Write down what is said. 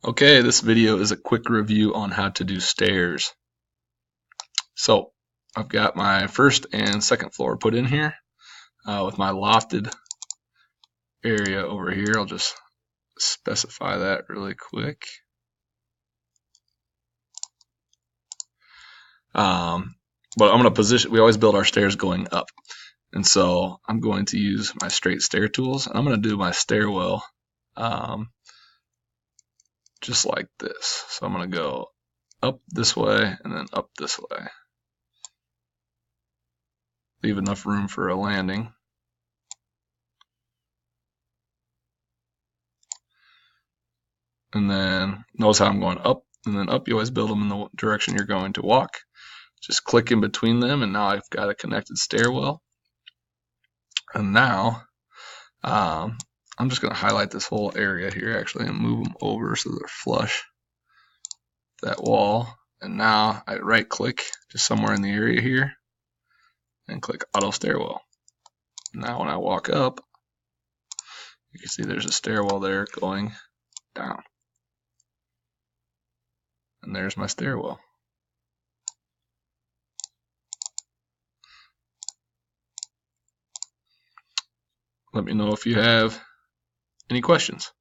Okay, this video is a quick review on how to do stairs. So I've got my first and second floor put in here with my lofted area over here. I'll just specify that really quick. But I'm going to position, we always build our stairs going up. And so I'm going to use my straight stair tools, and I'm going to do my stairwell just like this. So I'm going to go up this way and then up this way. Leave enough room for a landing. And then notice how I'm going up and then up. You always build them in the direction you're going to walk. Just click in between them, and now I've got a connected stairwell. And now I'm just going to highlight this whole area here actually and move them over so they're flush that wall. And now I right click just somewhere in the area here and click auto stairwell. Now when I walk up, you can see there's a stairwell there going down. And there's my stairwell. Let me know if you have any questions.